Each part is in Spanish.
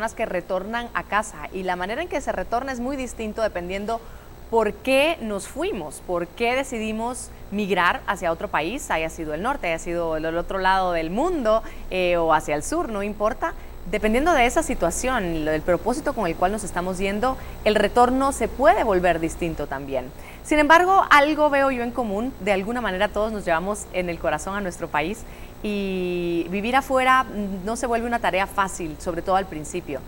personas que retornan a casa y la manera en que se retorna es muy distinto dependiendo por qué nos fuimos, por qué decidimos migrar hacia otro país, haya sido el norte, haya sido el otro lado del mundo o hacia el sur, no importa. Dependiendo de esa situación, del propósito con el cual nos estamos yendo, el retorno se puede volver distinto también. Sin embargo, algo veo yo en común, de alguna manera todos nos llevamos en el corazón a nuestro país y vivir afuera no se vuelve una tarea fácil, sobre todo al principio.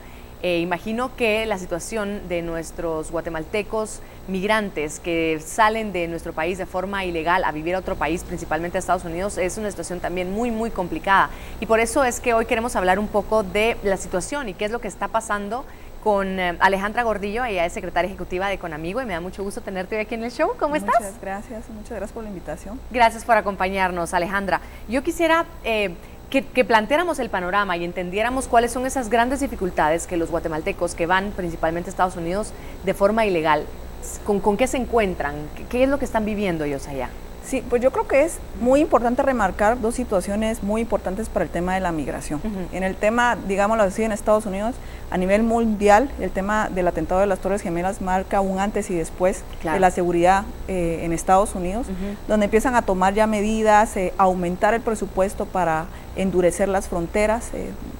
Imagino que la situación de nuestros guatemaltecos migrantes que salen de nuestro país de forma ilegal a vivir a otro país, principalmente a Estados Unidos, es una situación también muy complicada. Y por eso es que hoy queremos hablar un poco de la situación y qué es lo que está pasando con Alejandra Gordillo. Ella es secretaria ejecutiva de Conamigo y me da mucho gusto tenerte hoy aquí en el show. ¿Cómo estás? Muchas gracias por la invitación. Gracias por acompañarnos, Alejandra. Yo quisiera que planteáramos el panorama y entendiéramos cuáles son esas grandes dificultades que los guatemaltecos que van principalmente a Estados Unidos de forma ilegal, ¿con qué se encuentran? ¿Qué es lo que están viviendo ellos allá? Sí, pues yo creo que es muy importante remarcar dos situaciones muy importantes para el tema de la migración. En el tema, digámoslo así, en Estados Unidos, a nivel mundial, el tema del atentado de las Torres Gemelas marca un antes y después de la seguridad en Estados Unidos, donde empiezan a tomar ya medidas, aumentar el presupuesto para endurecer las fronteras,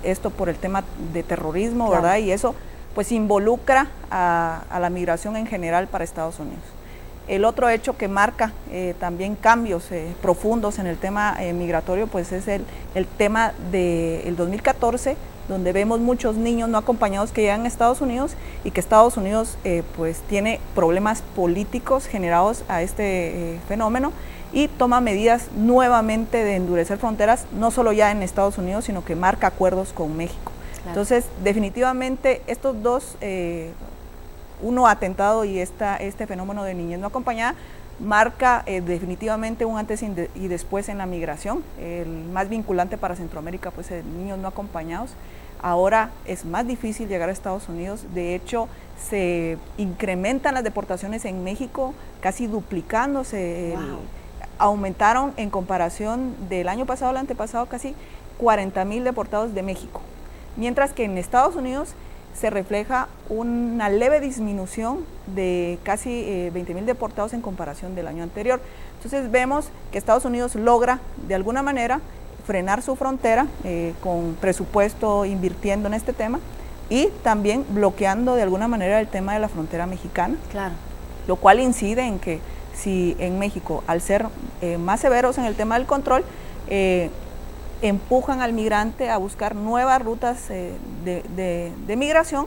esto por el tema de terrorismo, ¿verdad? Y eso pues involucra a la migración en general para Estados Unidos. El otro hecho que marca también cambios profundos en el tema migratorio, pues es el tema del 2014, donde vemos muchos niños no acompañados que llegan a Estados Unidos y que Estados Unidos pues tiene problemas políticos generados a este fenómeno y toma medidas nuevamente de endurecer fronteras, no solo ya en Estados Unidos, sino que marca acuerdos con México. Claro. Entonces, definitivamente estos dos uno atentado y este fenómeno de niñez no acompañada marca definitivamente un antes y después en la migración. El más vinculante para Centroamérica, pues niños no acompañados. Ahora es más difícil llegar a Estados Unidos, de hecho se incrementan las deportaciones en México, casi duplicándose, aumentaron en comparación del año pasado al antepasado casi 40,000 deportados de México, mientras que en Estados Unidos se refleja una leve disminución de casi 20,000 deportados en comparación del año anterior. Entonces vemos que Estados Unidos logra de alguna manera frenar su frontera con presupuesto invirtiendo en este tema y también bloqueando de alguna manera el tema de la frontera mexicana, lo cual incide en que si en México, al ser más severos en el tema del control, empujan al migrante a buscar nuevas rutas de migración,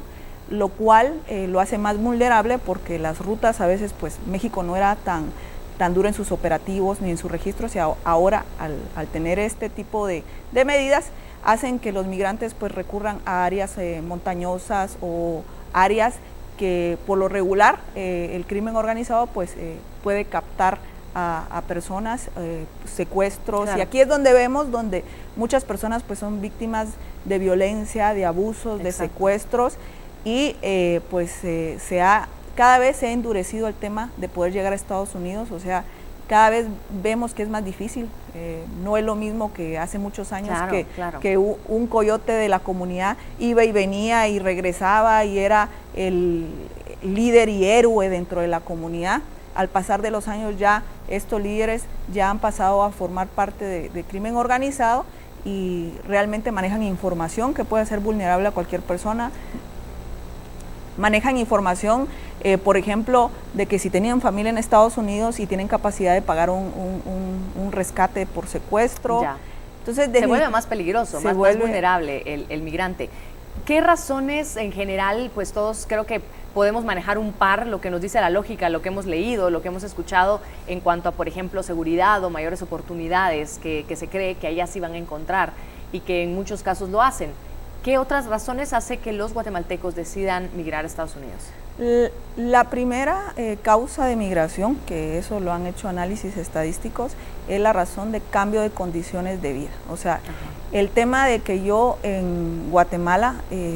lo cual lo hace más vulnerable porque las rutas a veces, pues México no era tan duro en sus operativos ni en sus registros y ahora al tener este tipo de medidas hacen que los migrantes pues recurran a áreas montañosas o áreas que por lo regular el crimen organizado pues puede captar a personas, secuestros, y aquí es donde vemos donde muchas personas pues son víctimas de violencia, de abusos, de secuestros y cada vez se ha endurecido el tema de poder llegar a Estados Unidos, o sea, cada vez vemos que es más difícil, no es lo mismo que hace muchos años que un coyote de la comunidad iba y venía y regresaba y era el líder y héroe dentro de la comunidad. Al pasar de los años ya estos líderes ya han pasado a formar parte de crimen organizado y realmente manejan información que puede ser vulnerable a cualquier persona. Manejan información, por ejemplo, de que si tenían familia en Estados Unidos y tienen capacidad de pagar un rescate por secuestro. Entonces, se vuelve más peligroso, más vulnerable el migrante. ¿Qué razones en general, pues todos creo que podemos manejar un par, lo que nos dice la lógica, lo que hemos leído, lo que hemos escuchado en cuanto a, por ejemplo, seguridad o mayores oportunidades que se cree que allá sí van a encontrar y que en muchos casos lo hacen? ¿Qué otras razones hace que los guatemaltecos decidan migrar a Estados Unidos? La primera causa de migración, que eso lo han hecho análisis estadísticos, es la razón de cambio de condiciones de vida. O sea, el tema de que yo en Guatemala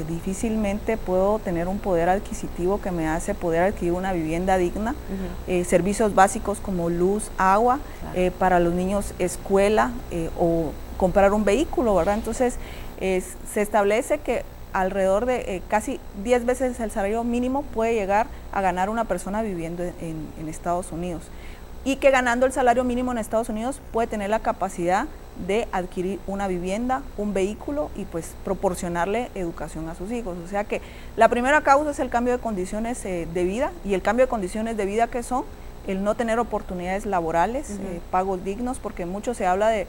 difícilmente puedo tener un poder adquisitivo que me hace poder adquirir una vivienda digna, servicios básicos como luz, agua, para los niños escuela o comprar un vehículo, ¿verdad? Entonces se establece que alrededor de casi 10 veces el salario mínimo puede llegar a ganar una persona viviendo en Estados Unidos, y que ganando el salario mínimo en Estados Unidos puede tener la capacidad de adquirir una vivienda, un vehículo y pues proporcionarle educación a sus hijos. O sea que la primera causa es el cambio de condiciones de vida, y el cambio de condiciones de vida que son el no tener oportunidades laborales, pagos dignos, porque mucho se habla de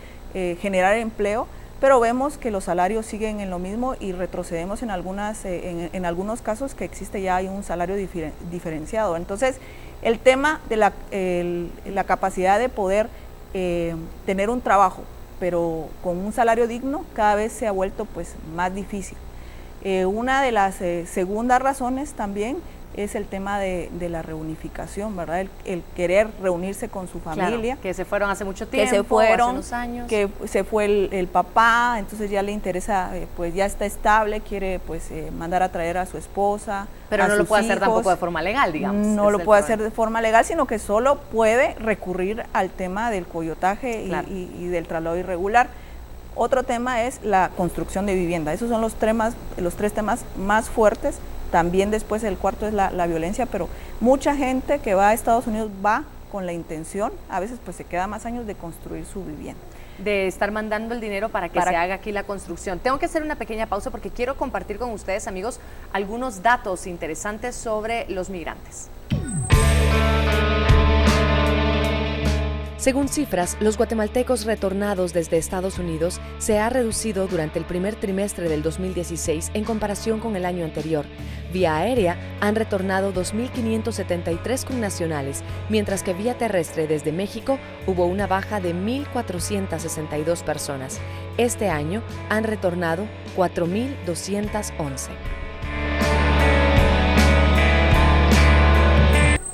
generar empleo, pero vemos que los salarios siguen en lo mismo y retrocedemos en algunos casos que existe ya hay un salario diferenciado. Entonces, el tema de la capacidad de poder tener un trabajo, pero con un salario digno, cada vez se ha vuelto pues más difícil. Una de las segundas razones también es el tema de la reunificación, ¿verdad? El querer reunirse con su familia. Claro, que se fueron hace mucho tiempo, que se fueron, hace unos años. Que se fue el papá, entonces ya le interesa, pues ya está estable, quiere pues mandar a traer a su esposa. Pero no lo puede hacer hijos. tampoco de forma legal, digamos. No lo puede hacer de forma legal, sino que solo puede recurrir al tema del coyotaje y del traslado irregular. Otro tema es la construcción de vivienda. Esos son los tres temas más fuertes. También después el cuarto es la violencia, pero mucha gente que va a Estados Unidos va con la intención, a veces pues se queda más años de construir su vivienda. De estar mandando el dinero para que se haga aquí la construcción. Tengo que hacer una pequeña pausa porque quiero compartir con ustedes, amigos, algunos datos interesantes sobre los migrantes. Según cifras, los guatemaltecos retornados desde Estados Unidos se ha reducido durante el primer trimestre del 2016 en comparación con el año anterior. Vía aérea han retornado 2.573 connacionales, mientras que vía terrestre desde México hubo una baja de 1.462 personas. Este año han retornado 4.211.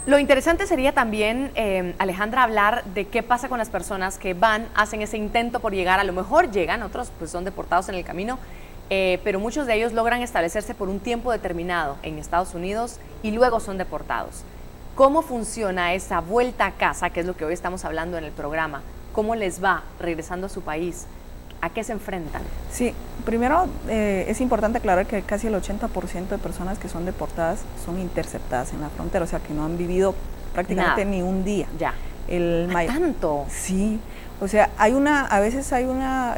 Lo interesante sería también, Alejandra, hablar de qué pasa con las personas que van, hacen ese intento por llegar, a lo mejor llegan, otros pues son deportados en el camino, pero muchos de ellos logran establecerse por un tiempo determinado en Estados Unidos y luego son deportados. ¿Cómo funciona esa vuelta a casa, que es lo que hoy estamos hablando en el programa? ¿Cómo les va regresando a su país? ¿A qué se enfrentan? Sí, primero es importante aclarar que casi el 80% de personas que son deportadas son interceptadas en la frontera, o sea que no han vivido prácticamente ni un día. Ya. ¿Tanto? Sí, o sea, a veces hay una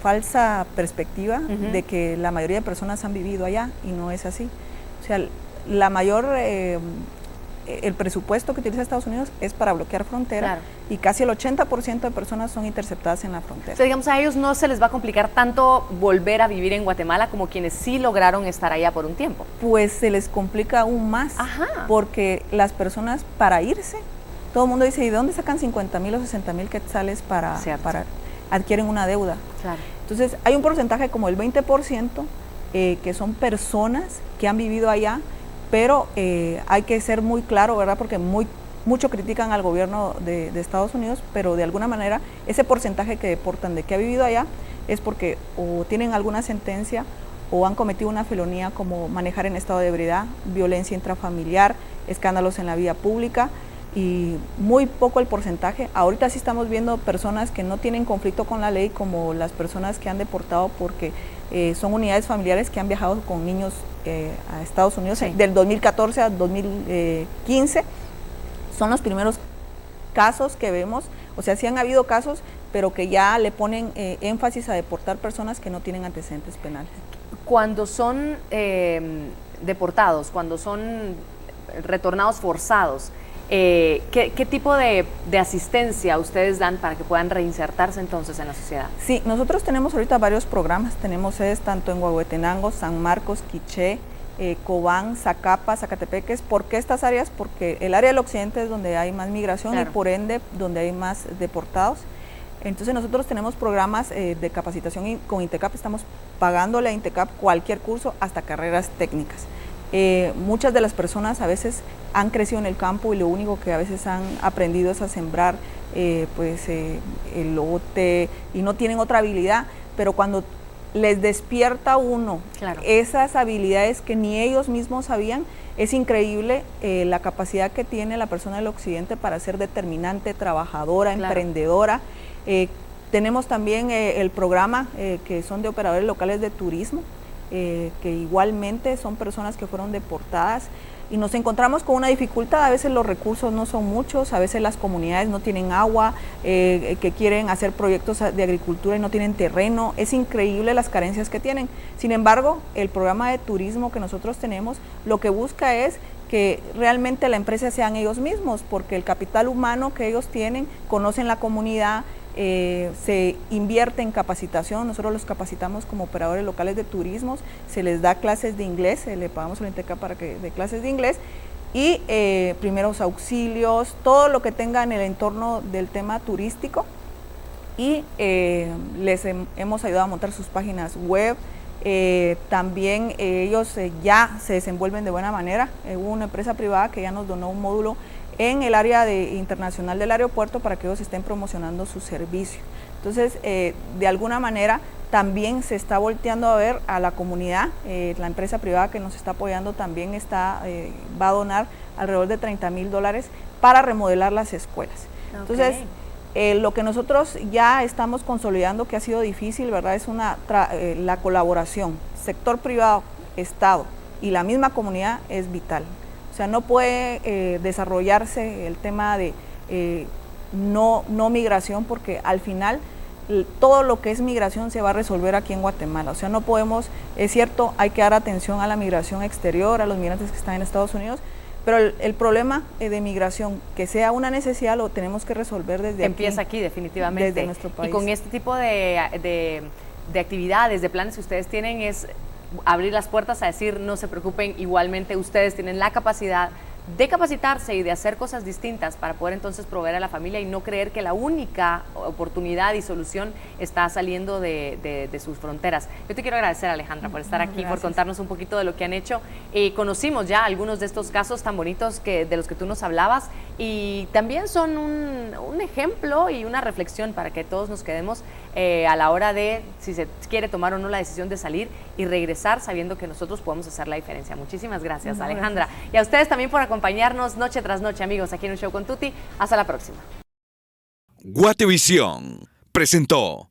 falsa perspectiva de que la mayoría de personas han vivido allá y no es así. O sea, el presupuesto que utiliza Estados Unidos es para bloquear frontera, y casi el 80% de personas son interceptadas en la frontera. O sea, digamos, a ellos no se les va a complicar tanto volver a vivir en Guatemala como quienes sí lograron estar allá por un tiempo. Pues se les complica aún más, porque las personas para irse, todo el mundo dice, ¿y de dónde sacan 50,000 o 60,000 quetzales para adquieren una deuda? Claro. Entonces hay un porcentaje como el 20% que son personas que han vivido allá, pero hay que ser muy claro, ¿verdad? Porque mucho critican al gobierno de Estados Unidos, pero de alguna manera ese porcentaje que deportan de que ha vivido allá es porque o tienen alguna sentencia o han cometido una felonía como manejar en estado de ebriedad, violencia intrafamiliar, escándalos en la vía pública, y muy poco el porcentaje. Ahorita sí estamos viendo personas que no tienen conflicto con la ley, como las personas que han deportado porque son unidades familiares que han viajado con niños a Estados Unidos del 2014 a 2015. Son los primeros casos que vemos, o sea, sí han habido casos, pero que ya le ponen énfasis a deportar personas que no tienen antecedentes penales. Cuando son deportados, cuando son retornados forzados, ¿qué tipo de asistencia ustedes dan para que puedan reinsertarse entonces en la sociedad? Sí, nosotros tenemos ahorita varios programas, tenemos sedes tanto en Huehuetenango, San Marcos, Quiché, Cobán, Zacapa, Zacatepeques. ¿Por qué estas áreas? Porque el área del occidente es donde hay más migración, y por ende donde hay más deportados. Entonces nosotros tenemos programas de capacitación, y con INTECAP estamos pagándole a INTECAP cualquier curso, hasta carreras técnicas. Muchas de las personas a veces han crecido en el campo y lo único que a veces han aprendido es a sembrar elote, y no tienen otra habilidad, pero cuando les despierta uno esas habilidades que ni ellos mismos sabían, es increíble la capacidad que tiene la persona del occidente para ser determinante, trabajadora, emprendedora. Tenemos también el programa que son de operadores locales de turismo, que igualmente son personas que fueron deportadas. Y nos encontramos con una dificultad, a veces los recursos no son muchos, a veces las comunidades no tienen agua, que quieren hacer proyectos de agricultura y no tienen terreno. Es increíble las carencias que tienen. Sin embargo, el programa de turismo que nosotros tenemos lo que busca es que realmente la empresa sean ellos mismos, porque el capital humano que ellos tienen, conocen la comunidad, se invierte en capacitación. Nosotros los capacitamos como operadores locales de turismo, se les da clases de inglés, le pagamos a la INTECA para que dé clases de inglés y primeros auxilios, todo lo que tenga en el entorno del tema turístico, y les hemos ayudado a montar sus páginas web. También ellos ya se desenvuelven de buena manera. Hubo una empresa privada que ya nos donó un módulo en el área internacional del aeropuerto para que ellos estén promocionando su servicio. Entonces, de alguna manera, también se está volteando a ver a la comunidad. La empresa privada que nos está apoyando también va a donar alrededor de $30,000 para remodelar las escuelas. Entonces, lo que nosotros ya estamos consolidando, que ha sido difícil, ¿verdad?, es la colaboración, sector privado, Estado y la misma comunidad es vital. O sea, no puede desarrollarse el tema de no migración, porque al final todo lo que es migración se va a resolver aquí en Guatemala. O sea, no podemos, es cierto, hay que dar atención a la migración exterior, a los migrantes que están en Estados Unidos, pero el problema de migración, que sea una necesidad, lo tenemos que resolver desde Empieza aquí, definitivamente. Desde nuestro país. Y con este tipo de actividades, de planes que ustedes tienen, es abrir las puertas a decir, no se preocupen, igualmente ustedes tienen la capacidad de capacitarse y de hacer cosas distintas para poder entonces proveer a la familia y no creer que la única oportunidad y solución está saliendo de sus fronteras. Yo te quiero agradecer, Alejandra, por estar aquí, por contarnos un poquito de lo que han hecho. Conocimos ya algunos de estos casos tan bonitos de los que tú nos hablabas, y también son un ejemplo y una reflexión para que todos nos quedemos a la hora de si se quiere tomar o no la decisión de salir y regresar, sabiendo que nosotros podemos hacer la diferencia. Muchísimas gracias, Alejandra. Gracias. Y a ustedes también por acompañarnos noche tras noche, amigos, aquí en Un Show con Tuti. Hasta la próxima. Guatevisión presentó